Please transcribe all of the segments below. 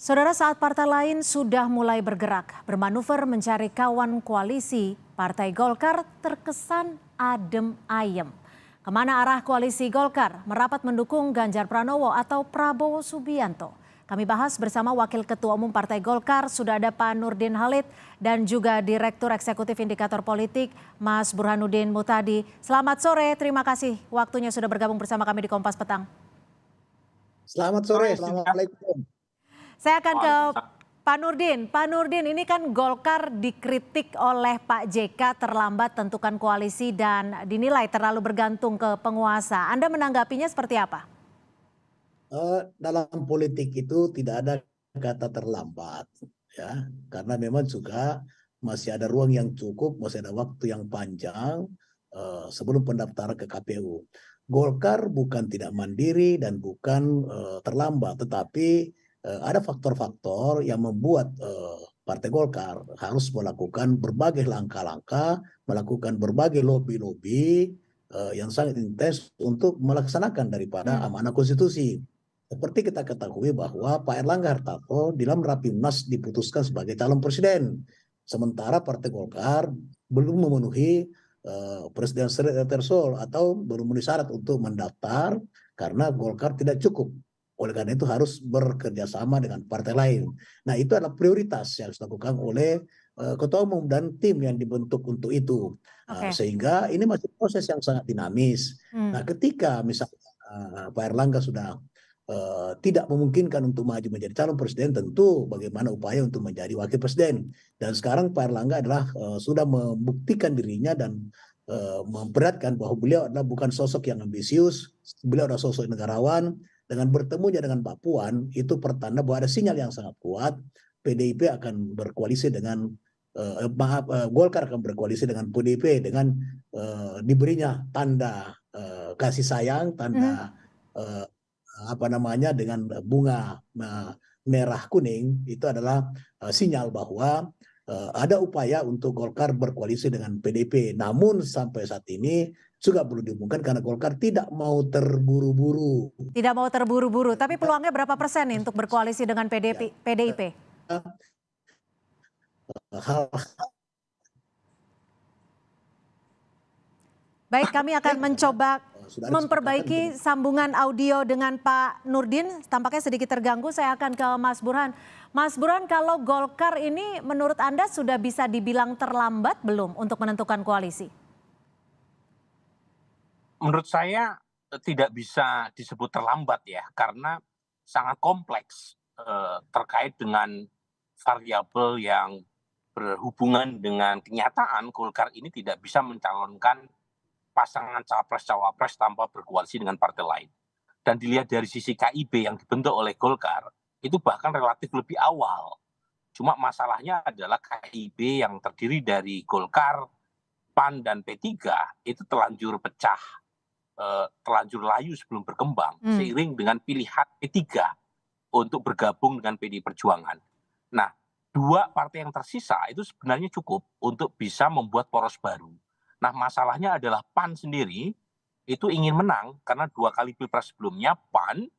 Saudara, saat partai lain sudah mulai bergerak, bermanuver mencari kawan koalisi, Partai Golkar terkesan adem ayem. Kemana arah koalisi Golkar merapat mendukung Ganjar Pranowo atau Prabowo Subianto? Kami bahas bersama Wakil Ketua Umum Partai Golkar, sudah ada Pak Nurdin Halid, dan juga Direktur Eksekutif Indikator Politik, Mas Burhanuddin Muhtadi. Selamat sore, terima kasih waktunya sudah bergabung bersama kami di Kompas Petang. Selamat sore, Assalamualaikum. Saya akan ke Pak Nurdin. Pak Nurdin, ini kan Golkar dikritik oleh Pak JK terlambat tentukan koalisi dan dinilai terlalu bergantung ke penguasa. Anda menanggapinya seperti apa? Dalam politik itu tidak ada kata terlambat, ya, karena memang juga masih ada ruang yang cukup, masih ada waktu yang panjang sebelum pendaftaran ke KPU. Golkar bukan tidak mandiri dan bukan terlambat, tetapi ada faktor-faktor yang membuat Partai Golkar harus melakukan berbagai langkah-langkah, melakukan berbagai lobby-lobby yang sangat intens untuk melaksanakan daripada amanah konstitusi. Seperti kita ketahui bahwa Pak Erlangga Hartarto dalam Rapimnas diputuskan sebagai calon presiden. Sementara Partai Golkar belum memenuhi presidensial threshold atau belum memenuhi syarat untuk mendaftar karena Golkar tidak cukup. Oleh karena itu harus bekerja sama dengan partai lain. Nah, itu adalah prioritas yang harus dilakukan oleh ketua umum dan tim yang dibentuk untuk itu. Sehingga ini masih proses yang sangat dinamis. Nah, ketika misalnya Pak Erlangga sudah tidak memungkinkan untuk maju menjadi calon presiden, tentu bagaimana upaya untuk menjadi wakil presiden. Dan sekarang Pak Erlangga adalah sudah membuktikan dirinya dan memperlihatkan bahwa beliau adalah bukan sosok yang ambisius, beliau adalah sosok negarawan. Dengan bertemunya dengan Mbak Puan, itu pertanda bahwa ada sinyal yang sangat kuat, PDIP akan berkoalisi dengan Golkar akan berkoalisi dengan PDIP dengan diberinya tanda kasih sayang, tanda dengan bunga merah kuning. Itu adalah sinyal bahwa ada upaya untuk Golkar berkoalisi dengan PDIP. Namun sampai saat ini juga belum diumumkan karena Golkar tidak mau terburu-buru. Tidak mau terburu-buru, tapi peluangnya berapa persen nih untuk berkoalisi dengan PDIP? Baik, kami akan mencoba memperbaiki sambungan audio dengan Pak Nurdin. Tampaknya sedikit terganggu, saya akan ke Mas Burhan. Mas Burhan, kalau Golkar ini menurut Anda sudah bisa dibilang terlambat belum untuk menentukan koalisi? Menurut saya tidak bisa disebut terlambat ya, karena sangat kompleks terkait dengan variabel yang berhubungan dengan kenyataan Golkar ini tidak bisa mencalonkan pasangan capres-cawapres tanpa berkoalisi dengan partai lain. Dan dilihat dari sisi KIB yang dibentuk oleh Golkar, itu bahkan relatif lebih awal. Cuma masalahnya adalah KIB yang terdiri dari Golkar, PAN, dan P3 itu telanjur pecah, telanjur layu sebelum berkembang, seiring dengan pilihan P3 untuk bergabung dengan PDI Perjuangan. Nah, dua partai yang tersisa itu sebenarnya cukup untuk bisa membuat poros baru. Nah, masalahnya adalah PAN sendiri itu ingin menang karena 2 kali pilpres sebelumnya PAN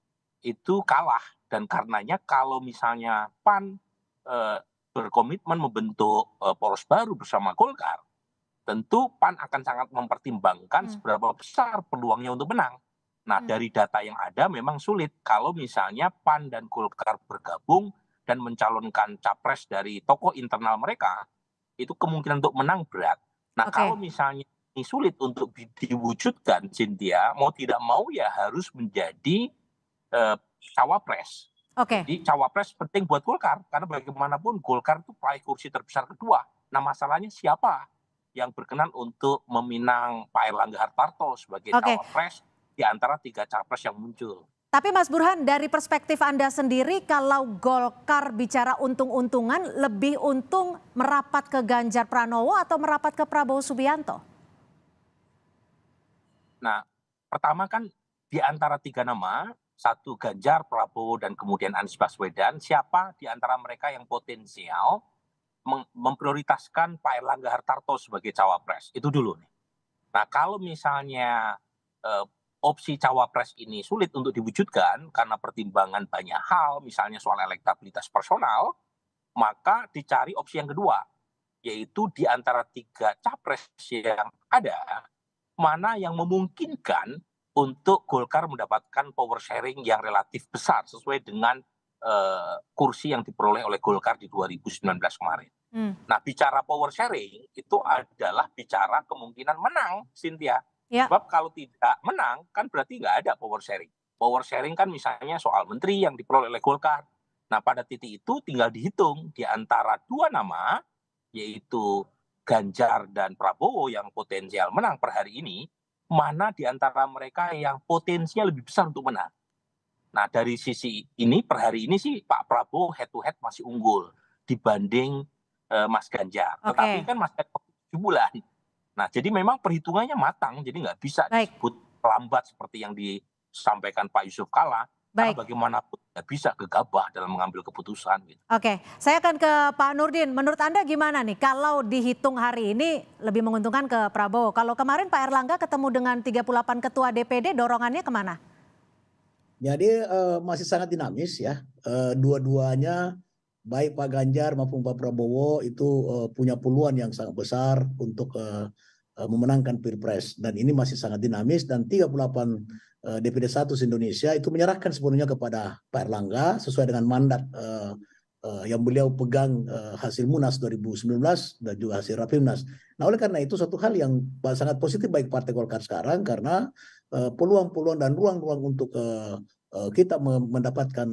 itu kalah, dan karenanya kalau misalnya PAN berkomitmen membentuk poros baru bersama Golkar, tentu PAN akan sangat mempertimbangkan seberapa besar peluangnya untuk menang. Nah, dari data yang ada memang sulit kalau misalnya PAN dan Golkar bergabung dan mencalonkan capres dari tokoh internal mereka, itu kemungkinan untuk menang berat. Nah, kalau misalnya ini sulit untuk diwujudkan, Cynthia, mau tidak mau ya harus menjadi cawapres. Jadi cawapres penting buat Golkar, karena bagaimanapun Golkar itu peraih kursi terbesar kedua. Nah, masalahnya siapa yang berkenan untuk meminang Pak Erlangga Hartarto sebagai cawapres di antara 3 capres yang muncul. Tapi Mas Burhan, dari perspektif Anda sendiri, kalau Golkar bicara untung-untungan, lebih untung merapat ke Ganjar Pranowo atau merapat ke Prabowo Subianto? Nah, pertama kan di antara 3 nama, satu Ganjar, Prabowo, dan kemudian Anies Baswedan, siapa di antara mereka yang potensial memprioritaskan Pak Erlangga Hartarto sebagai cawapres? Itu dulu nih. Nah, kalau misalnya opsi cawapres ini sulit untuk diwujudkan karena pertimbangan banyak hal, misalnya soal elektabilitas personal, maka dicari opsi yang kedua, yaitu di antara 3 capres yang ada, mana yang memungkinkan untuk Golkar mendapatkan power sharing yang relatif besar sesuai dengan kursi yang diperoleh oleh Golkar di 2019 kemarin. Nah, bicara power sharing itu adalah bicara kemungkinan menang, Cynthia. Ya. Sebab kalau tidak menang, kan berarti nggak ada power sharing. Power sharing kan misalnya soal menteri yang diperoleh oleh Golkar. Nah, pada titik itu tinggal dihitung di antara 2 nama, yaitu Ganjar dan Prabowo yang potensial menang per hari ini, mana di antara mereka yang potensinya lebih besar untuk menang. Nah, dari sisi ini per hari ini sih Pak Prabowo head to head masih unggul dibanding Mas Ganjar. Oke. Tetapi kan masih 7 bulan. Nah, jadi memang perhitungannya matang, jadi nggak bisa Baik. disebut lambat seperti yang disampaikan Pak Yusuf Kalla. Karena Baik. bagaimanapun nggak bisa gegabah dalam mengambil keputusan. Gitu. Oke, saya akan ke Pak Nurdin. Menurut Anda gimana nih kalau dihitung hari ini lebih menguntungkan ke Prabowo? Kalau kemarin Pak Erlangga ketemu dengan 38 ketua DPD, dorongannya kemana? Jadi masih sangat dinamis ya. Dua-duanya baik Pak Ganjar maupun Pak Prabowo itu punya peluang yang sangat besar untuk memenangkan Pilpres, dan ini masih sangat dinamis, dan 38 DPD 1 Indonesia itu menyerahkan sepenuhnya kepada Pak Erlangga sesuai dengan mandat yang beliau pegang hasil Munas 2019 dan juga hasil Rapimnas. Nah, oleh karena itu suatu hal yang sangat positif bagi Partai Golkar sekarang, karena peluang-peluang dan ruang-ruang untuk kita mendapatkan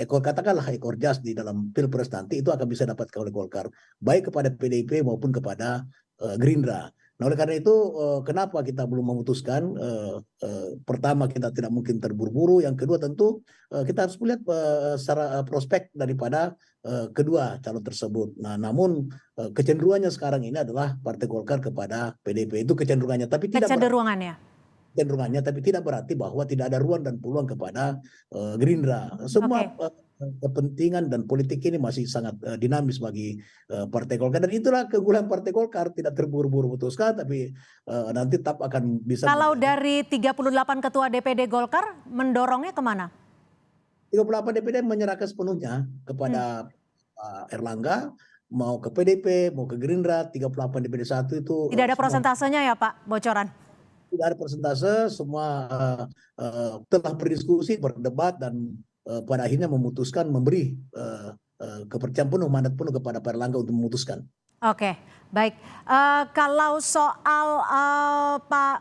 katakanlah ekor jas di dalam Pilpres nanti itu akan bisa didapatkan oleh Golkar, baik kepada PDIP maupun kepada Gerindra. Nah, oleh karena itu kenapa kita belum memutuskan? Pertama, kita tidak mungkin terburu-buru. Yang kedua, tentu kita harus melihat secara prospek daripada kedua calon tersebut. Nah, namun kecenderungannya sekarang ini adalah Partai Golkar kepada PDIP, itu kecenderungannya, tapi tidak berarti bahwa tidak ada ruang dan peluang kepada Gerindra. Semua kepentingan dan politik ini masih sangat dinamis bagi Partai Golkar, dan itulah keunggulan Partai Golkar, tidak terburu-buru memutuskan, tapi nanti tetap akan bisa. Kalau dari 38 ketua DPD Golkar mendorongnya kemana? 38 DPD menyerahkan sepenuhnya kepada Erlangga, mau ke PDIP, mau ke Gerindra. 38 DPD 1 itu tidak ada persentasenya ya Pak, bocoran? Tidak ada persentase, semua telah berdiskusi, berdebat, dan pada akhirnya memutuskan memberi kepercayaan penuh, mandat penuh kepada Pak Erlangga untuk memutuskan. Oke, baik. Kalau soal Pak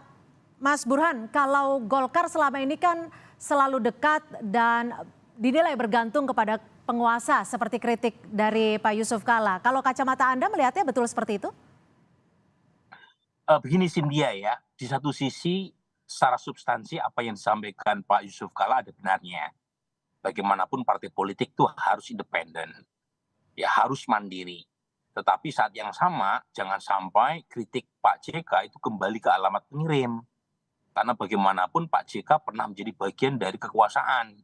Mas Burhan, kalau Golkar selama ini kan selalu dekat dan dinilai bergantung kepada penguasa seperti kritik dari Pak Yusuf Kalla. Kalau kacamata Anda melihatnya betul seperti itu? Begini Cynthia ya, di satu sisi secara substansi apa yang disampaikan Pak Yusuf Kalla ada benarnya. Bagaimanapun partai politik itu harus independen, ya harus mandiri. Tetapi saat yang sama jangan sampai kritik Pak JK itu kembali ke alamat pengirim. Karena bagaimanapun Pak JK pernah menjadi bagian dari kekuasaan.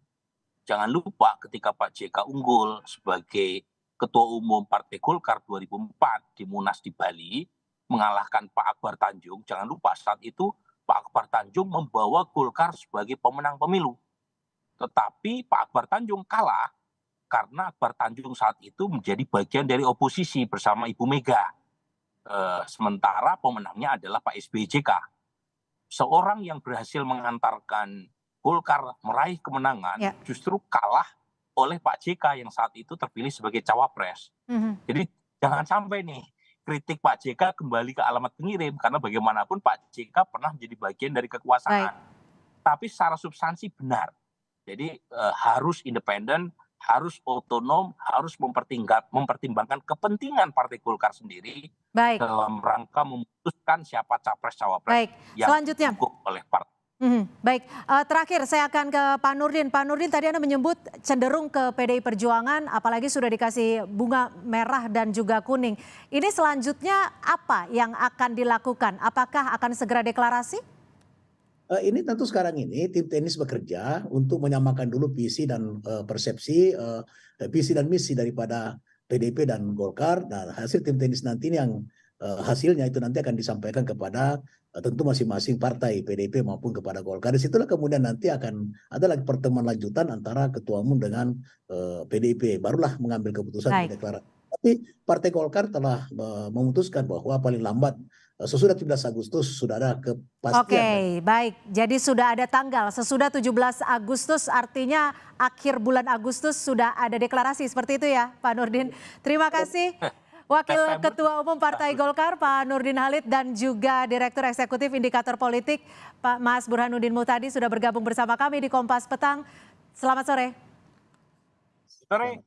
Jangan lupa ketika Pak JK unggul sebagai Ketua Umum Partai Golkar 2004 di Munas di Bali, mengalahkan Pak Akbar Tanjung, jangan lupa saat itu Pak Akbar Tanjung membawa Golkar sebagai pemenang pemilu. Tetapi Pak Akbar Tanjung kalah karena Akbar Tanjung saat itu menjadi bagian dari oposisi bersama Ibu Mega. Sementara pemenangnya adalah Pak SBY-JK. Seorang yang berhasil mengantarkan Golkar meraih kemenangan justru kalah oleh Pak JK yang saat itu terpilih sebagai cawapres. Jadi jangan sampai nih kritik Pak JK kembali ke alamat pengirim, karena bagaimanapun Pak JK pernah menjadi bagian dari kekuasaan. Tapi secara substansi benar. Jadi harus independen, harus otonom, harus mempertimbangkan kepentingan Partai Golkar sendiri dalam rangka memutuskan siapa capres-cawapres yang didukung oleh partai. Baik, terakhir saya akan ke Pak Nurdin. Pak Nurdin, tadi Anda menyebut cenderung ke PDI Perjuangan, apalagi sudah dikasih bunga merah dan juga kuning. Ini selanjutnya apa yang akan dilakukan? Apakah akan segera deklarasi? Ini tentu sekarang ini tim teknis bekerja untuk menyamakan dulu visi dan persepsi, visi dan misi daripada PDIP dan Golkar. Nah, hasil tim teknis nanti ini yang hasilnya itu nanti akan disampaikan kepada tentu masing-masing partai PDIP maupun kepada Golkar. Disitulah kemudian nanti akan ada lagi pertemuan lanjutan antara Ketua Umum dengan PDIP, barulah mengambil keputusan Baik. deklarasi. Tapi Partai Golkar telah memutuskan bahwa paling lambat sesudah 17 Agustus sudah ada kepastian. Oke, baik. Jadi sudah ada tanggal, sesudah 17 Agustus artinya akhir bulan Agustus sudah ada deklarasi, seperti itu ya Pak Nurdin. Terima kasih Wakil Ketua Umum Partai Golkar Pak Nurdin Halid dan juga Direktur Eksekutif Indikator Politik Pak Mas Burhanuddin Muhtadi sudah bergabung bersama kami di Kompas Petang. Selamat sore. Sore.